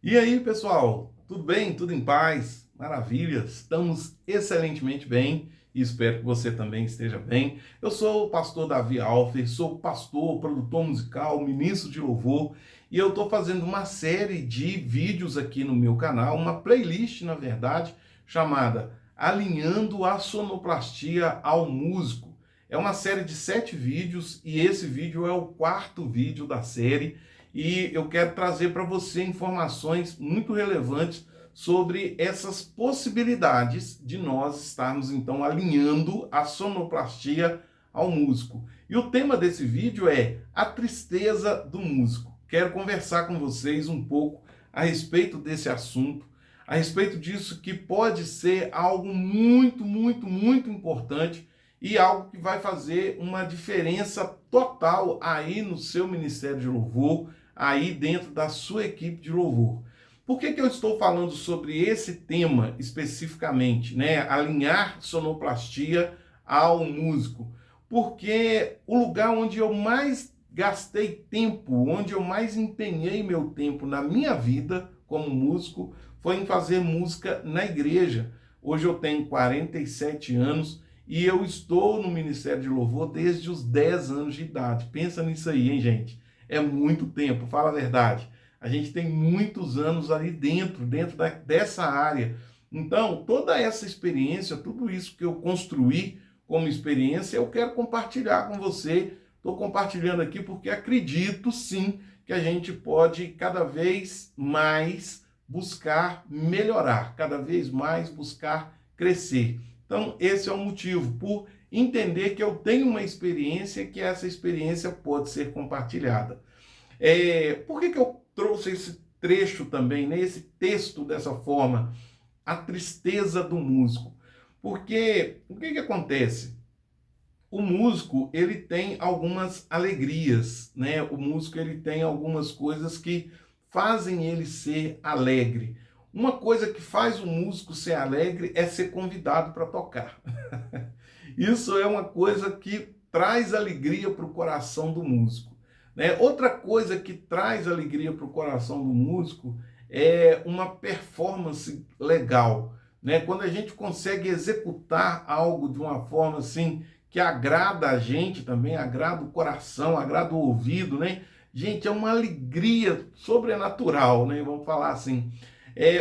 E aí, pessoal? Tudo bem? Tudo em paz? Maravilha! Estamos excelentemente bem e espero que você também esteja bem. Eu sou o pastor Davi Alfer, sou pastor, produtor musical, ministro de louvor e eu estou fazendo uma série de vídeos aqui no meu canal, uma playlist, na verdade, chamada Alinhando a Sonoplastia ao Músico. É uma série de 7 vídeos e esse vídeo é o quarto vídeo da série e eu quero trazer para você informações muito relevantes sobre essas possibilidades de nós estarmos então alinhando a sonoplastia ao músico. E o tema desse vídeo é a tristeza do músico. Quero conversar com vocês um pouco a respeito desse assunto, a respeito disso que pode ser algo muito importante e algo que vai fazer uma diferença total aí no seu ministério de louvor, aí dentro da sua equipe de louvor. Por que eu estou falando sobre esse tema especificamente, né? Alinhar sonoplastia ao músico. Porque o lugar onde eu mais gastei tempo, onde eu mais empenhei meu tempo na minha vida como músico, foi em fazer música na igreja. Hoje eu tenho 47 anos e eu estou no Ministério de Louvor desde os 10 anos de idade. Pensa nisso aí, hein, gente? É muito tempo, fala a verdade. A gente tem muitos anos ali dessa área. Então, toda essa experiência, tudo isso que eu construí como experiência, eu quero compartilhar com você. Estou compartilhando aqui porque acredito sim que a gente pode cada vez mais buscar melhorar, cada vez mais buscar crescer. Então, esse é o motivo, por entender que eu tenho uma experiência, que essa experiência pode ser compartilhada. Por que eu trouxe esse trecho também, né, esse texto dessa forma? A tristeza do músico. Porque o que acontece? O músico, ele tem algumas alegrias, né? O músico, ele tem algumas coisas que fazem ele ser alegre. Uma coisa que faz o músico ser alegre é ser convidado para tocar. Isso é uma coisa que traz alegria para o coração do músico, né? Outra coisa que traz alegria para o coração do músico é uma performance legal, né? Quando a gente consegue executar algo de uma forma assim que agrada a gente também, agrada o coração, agrada o ouvido, né? Gente, é uma alegria sobrenatural, né? Vamos falar assim.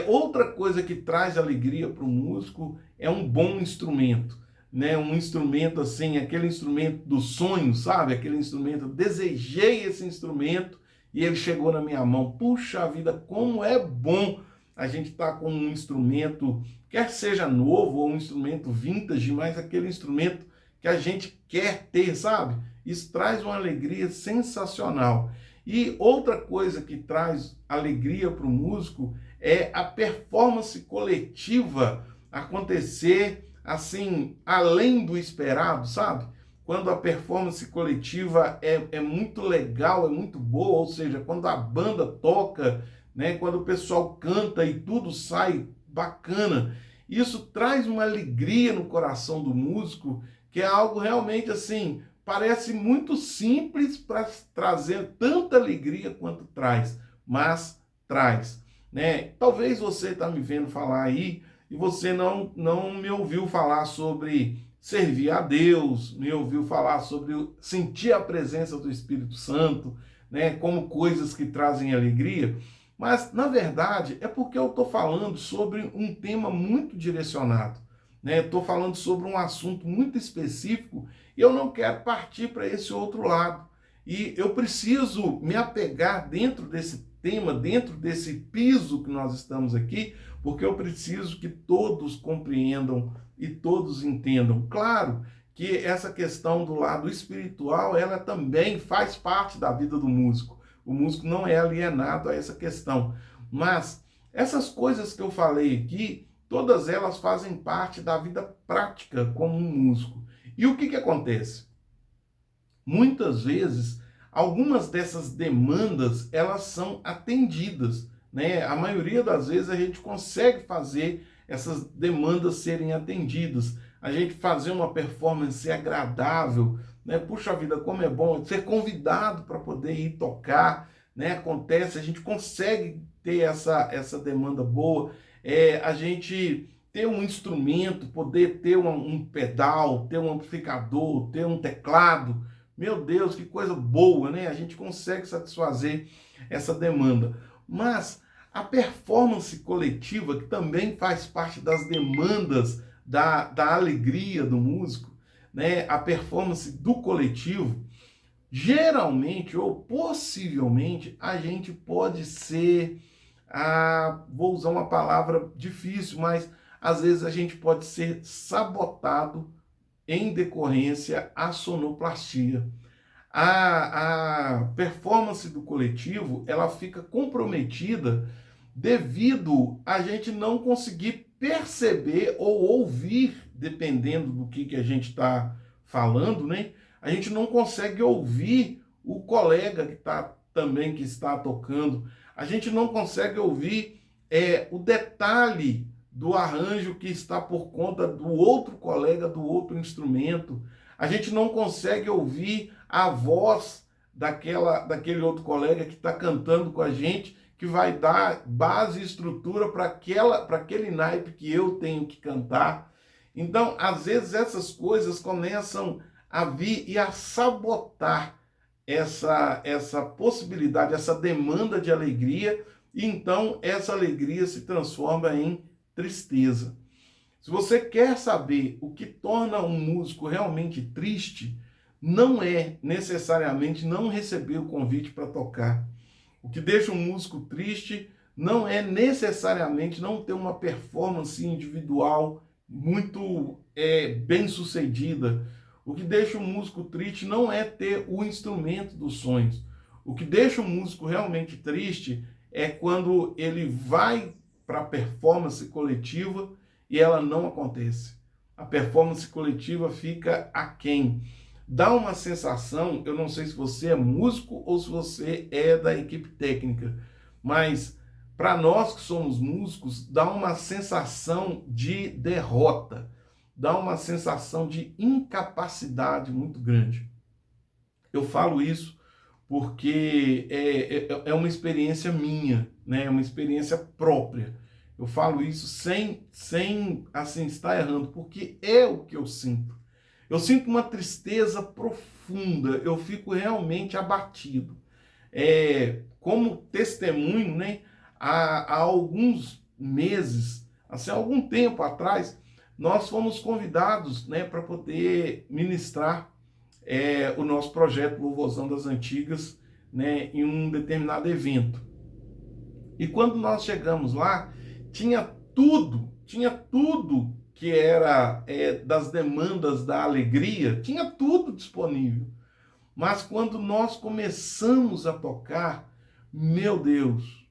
Outra coisa que traz alegria para o músico é um bom instrumento, né? Um instrumento assim, aquele instrumento do sonho, sabe? Aquele instrumento, eu desejei esse instrumento e ele chegou na minha mão. Puxa vida, como é bom a gente estar com um instrumento, quer seja novo ou um instrumento vintage, mas aquele instrumento que a gente quer ter, sabe? Isso traz uma alegria sensacional. E outra coisa que traz alegria para o músico é a performance coletiva acontecer assim, além do esperado, sabe? Quando a performance coletiva é muito legal, é muito boa, ou seja, quando a banda toca, né? Quando o pessoal canta e tudo sai bacana, isso traz uma alegria no coração do músico, que é algo realmente assim, parece muito simples para trazer tanta alegria quanto traz, mas traz, né? Talvez você está me vendo falar aí e você não me ouviu falar sobre servir a Deus, me ouviu falar sobre sentir a presença do Espírito Santo, né, como coisas que trazem alegria. Mas, na verdade, é porque eu estou falando sobre um tema muito direcionado, né? Estou falando sobre um assunto muito específico e eu não quero partir para esse outro lado. E eu preciso me apegar dentro desse tema, dentro desse piso que nós estamos aqui, porque eu preciso que todos compreendam e todos entendam. Claro que essa questão do lado espiritual, ela também faz parte da vida do músico. O músico não é alienado a essa questão. Mas essas coisas que eu falei aqui, todas elas fazem parte da vida prática como um músico. E o que acontece? Muitas vezes, algumas dessas demandas, elas são atendidas, né? A maioria das vezes a gente consegue fazer essas demandas serem atendidas, a gente fazer uma performance agradável, né? Puxa vida, como é bom ser convidado para poder ir tocar, né? Acontece, a gente consegue ter essa demanda boa, a gente ter um instrumento, poder ter um pedal, ter um amplificador, ter um teclado. Meu Deus, que coisa boa, né? A gente consegue satisfazer essa demanda. Mas a performance coletiva, que também faz parte das demandas da alegria do músico, né? A performance do coletivo, geralmente ou possivelmente a gente pode ser, vou usar uma palavra difícil, mas às vezes a gente pode ser sabotado em decorrência à sonoplastia. A performance do coletivo, ela fica comprometida devido a gente não conseguir perceber ou ouvir, dependendo do que a gente está falando, né? A gente não consegue ouvir o colega que está também que está tocando. A gente não consegue ouvir o detalhe do arranjo que está por conta do outro colega, do outro instrumento. A gente não consegue ouvir a voz daquele outro colega que está cantando com a gente, que vai dar base e estrutura para aquele naipe que eu tenho que cantar. Então, às vezes, essas coisas começam a vir e a sabotar essa possibilidade, essa demanda de alegria, e então essa alegria se transforma em tristeza. Se você quer saber o que torna um músico realmente triste, não é necessariamente não receber o convite para tocar. O que deixa um músico triste não é necessariamente não ter uma performance individual muito bem sucedida. O que deixa um músico triste não é ter o instrumento dos sonhos. O que deixa um músico realmente triste é quando ele vai para a performance coletiva e ela não acontece. A performance coletiva fica aquém. Dá uma sensação, eu não sei se você é músico ou se você é da equipe técnica, mas para nós que somos músicos, dá uma sensação de derrota, dá uma sensação de incapacidade muito grande. Eu falo isso porque é uma experiência minha, né? É uma experiência própria. Eu falo isso sem assim, estar errando, porque é o que eu sinto. Eu sinto uma tristeza profunda, eu fico realmente abatido. Como testemunho, né? Há alguns meses, assim, há algum tempo atrás, nós fomos convidados, né, para poder ministrar o nosso projeto Louvorzão das Antigas, né, em um determinado evento. E quando nós chegamos lá, tinha tudo que era das demandas da alegria, tinha tudo disponível. Mas quando nós começamos a tocar, meu Deus,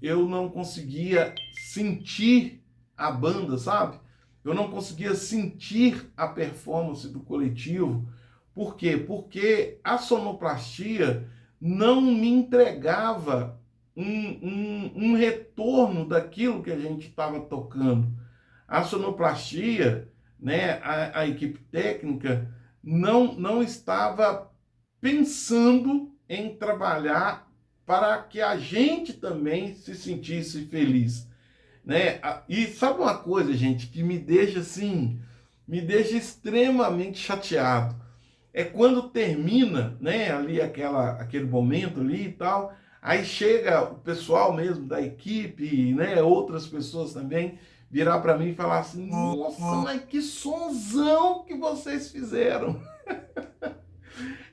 eu não conseguia sentir a banda, sabe? Eu não conseguia sentir a performance do coletivo. Por quê? Porque a sonoplastia não me entregava um retorno daquilo que a gente estava tocando. A sonoplastia, né, a equipe técnica, não estava pensando em trabalhar para que a gente também se sentisse feliz, né? E sabe uma coisa, gente, que me deixa assim, me deixa extremamente chateado. É quando termina, né, ali aquele momento ali e tal, aí chega o pessoal mesmo da equipe, né, outras pessoas também, virar para mim e falar assim: nossa, mas que sonzão que vocês fizeram.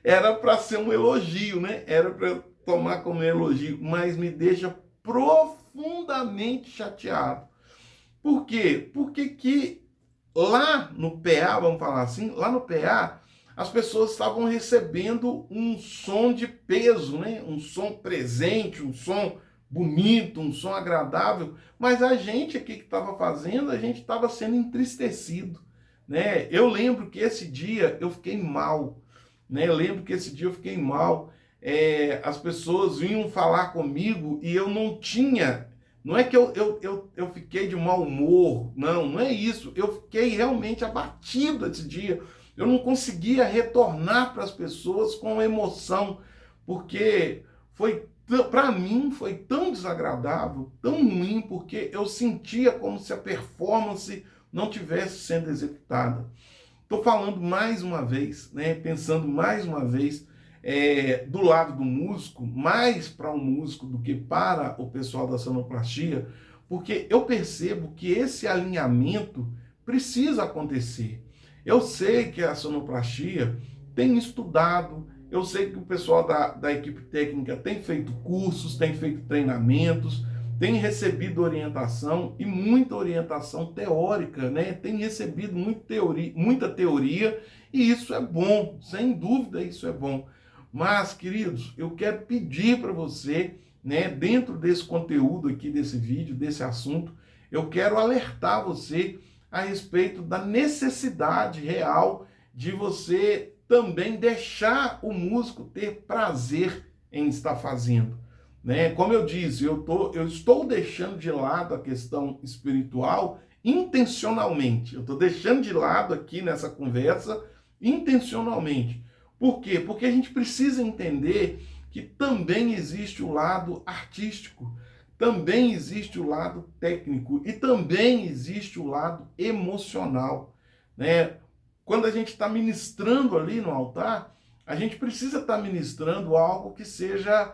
Era para ser um elogio, né? Era para tomar como elogio, mas me deixa profundamente chateado. Por quê? Porque que lá no PA, vamos falar assim, lá no PA, as pessoas estavam recebendo um som de peso, né? Um som presente, um som bonito, um som agradável, mas a gente aqui que estava fazendo, a gente estava sendo entristecido, né? Eu lembro que esse dia eu fiquei mal, né? Eu lembro que esse dia eu fiquei mal. As pessoas vinham falar comigo e eu não tinha. Não é que eu fiquei de mau humor, não é isso. Eu fiquei realmente abatido esse dia. Eu não conseguia retornar para as pessoas com emoção, porque foi Para mim foi tão desagradável, tão ruim, porque eu sentia como se a performance não tivesse sendo executada. Estou falando mais uma vez, né, pensando mais uma vez do lado do músico, mais para o músico do que para o pessoal da sonoplastia, porque eu percebo que esse alinhamento precisa acontecer. Eu sei que a sonoplastia tem estudado, eu sei que o pessoal da equipe técnica tem feito cursos, tem feito treinamentos, tem recebido orientação e muita orientação teórica, né? Tem recebido muita teoria e isso é bom, sem dúvida isso é bom. Mas, queridos, eu quero pedir para você, né, dentro desse conteúdo aqui, desse vídeo, desse assunto, eu quero alertar você a respeito da necessidade real de você também deixar o músico ter prazer em estar fazendo. Né? Como eu disse, eu estou deixando de lado a questão espiritual intencionalmente. Eu estou deixando de lado aqui nessa conversa intencionalmente. Por quê? Porque a gente precisa entender que também existe o lado artístico, também existe o lado técnico e também existe o lado emocional. Né? Quando a gente está ministrando ali no altar, a gente precisa estar ministrando algo que seja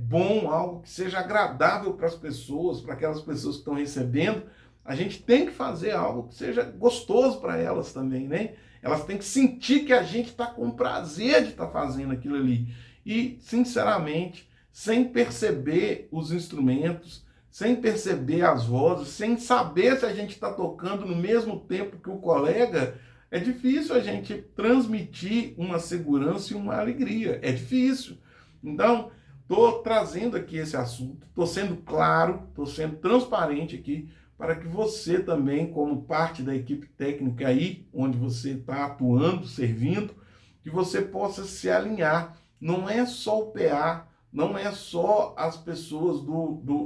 bom, algo que seja agradável para as pessoas, para aquelas pessoas que estão recebendo. A gente tem que fazer algo que seja gostoso para elas também, né? Elas têm que sentir que a gente está com prazer de estar fazendo aquilo ali. E, sinceramente, sem perceber os instrumentos, sem perceber as vozes, sem saber se a gente está tocando no mesmo tempo que o colega, é difícil a gente transmitir uma segurança e uma alegria. É difícil. Então, estou trazendo aqui esse assunto, estou sendo claro, estou sendo transparente aqui, para que você também, como parte da equipe técnica aí, onde você está atuando, servindo, que você possa se alinhar. Não é só o PA, não é só as pessoas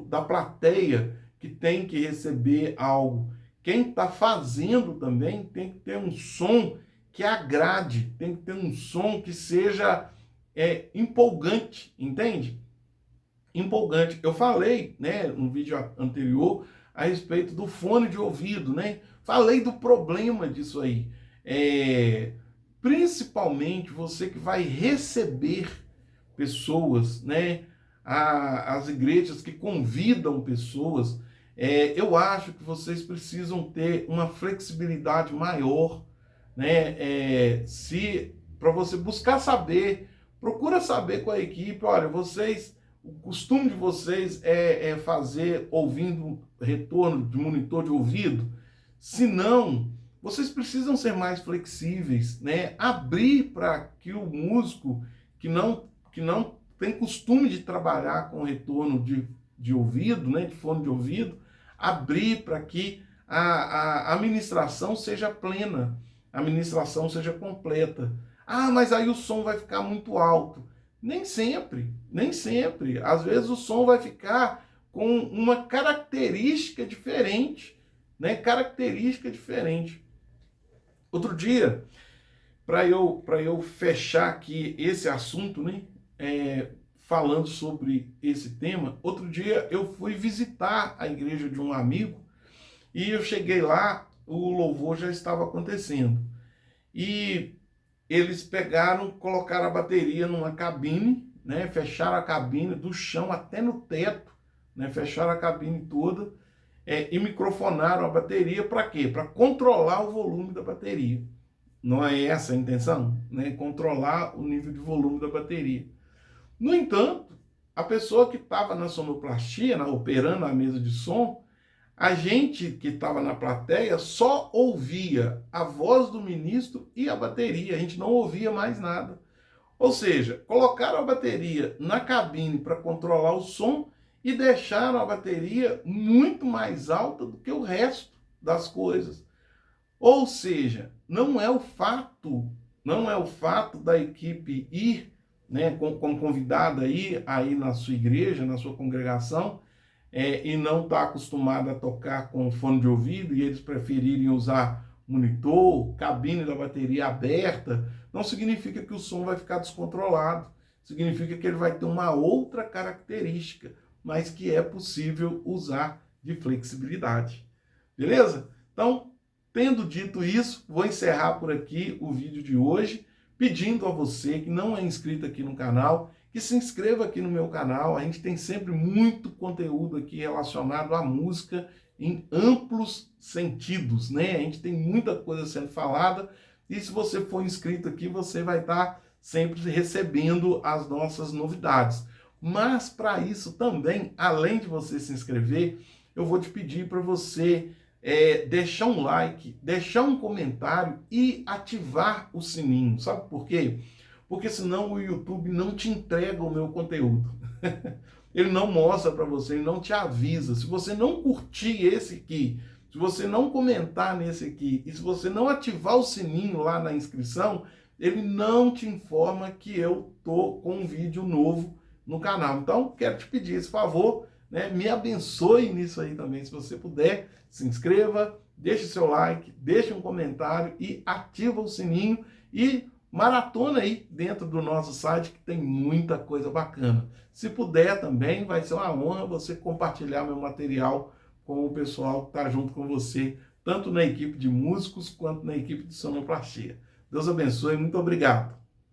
da plateia que tem que receber algo. Quem está fazendo também tem que ter um som que agrade, tem que ter um som que seja empolgante, entende? Empolgante. Eu falei, né, no vídeo anterior, a respeito do fone de ouvido, né? Falei do problema disso aí. Principalmente você que vai receber pessoas, né? As igrejas que convidam pessoas, eu acho que vocês precisam ter uma flexibilidade maior, né? Se para você buscar saber, procura saber com a equipe, olha, o costume de vocês é fazer ouvindo retorno de monitor de ouvido? Se não, vocês precisam ser mais flexíveis, né? Abrir para que o músico que não tem costume de trabalhar com retorno de ouvido, né? De fone de ouvido, abrir para que a ministração seja plena, a ministração seja completa. Ah, mas aí o som vai ficar muito alto. Nem sempre, nem sempre. Às vezes o som vai ficar com uma característica diferente, né? Característica diferente. Outro dia, para eu fechar aqui esse assunto, né? Falando sobre esse tema, outro dia eu fui visitar a igreja de um amigo e eu cheguei lá, o louvor já estava acontecendo. E eles pegaram, colocaram a bateria numa cabine, né? Fecharam a cabine do chão até no teto, né? Fecharam a cabine toda e microfonaram a bateria para quê? Para controlar o volume da bateria. Não é essa a intenção? Né? Controlar o nível de volume da bateria. No entanto, a pessoa que estava na sonoplastia, operando a mesa de som, a gente que estava na plateia só ouvia a voz do ministro e a bateria, a gente não ouvia mais nada. Ou seja, colocaram a bateria na cabine para controlar o som e deixaram a bateria muito mais alta do que o resto das coisas. Ou seja, não é o fato da equipe ir, né, como convidada aí na sua igreja, na sua congregação, e não está acostumado a tocar com fone de ouvido e eles preferirem usar monitor, cabine da bateria aberta, não significa que o som vai ficar descontrolado. significa que ele vai ter uma outra característica, mas que é possível usar de flexibilidade. Beleza? Então, tendo dito isso, vou encerrar por aqui o vídeo de hoje, pedindo a você que não é inscrito aqui no canal, que se inscreva aqui no meu canal. A gente tem sempre muito conteúdo aqui relacionado à música em amplos sentidos, né? A gente tem muita coisa sendo falada e se você for inscrito aqui, você vai estar sempre recebendo as nossas novidades. Mas para isso também, além de você se inscrever, eu vou te pedir para você deixar um like, deixar um comentário e ativar o sininho. Sabe por quê? Porque senão o YouTube não te entrega o meu conteúdo. Ele não mostra para você, ele não te avisa. Se você não curtir esse aqui, se você não comentar nesse aqui e se você não ativar o sininho lá na inscrição, ele não te informa que eu tô com um vídeo novo no canal. Então, quero te pedir esse favor, né? Me abençoe nisso aí também, se você puder, se inscreva, deixe seu like, deixe um comentário e ativa o sininho e maratona aí dentro do nosso site que tem muita coisa bacana. Se puder também, vai ser uma honra você compartilhar meu material com o pessoal que está junto com você, tanto na equipe de músicos quanto na equipe de sonoplastia. Deus abençoe, muito obrigado.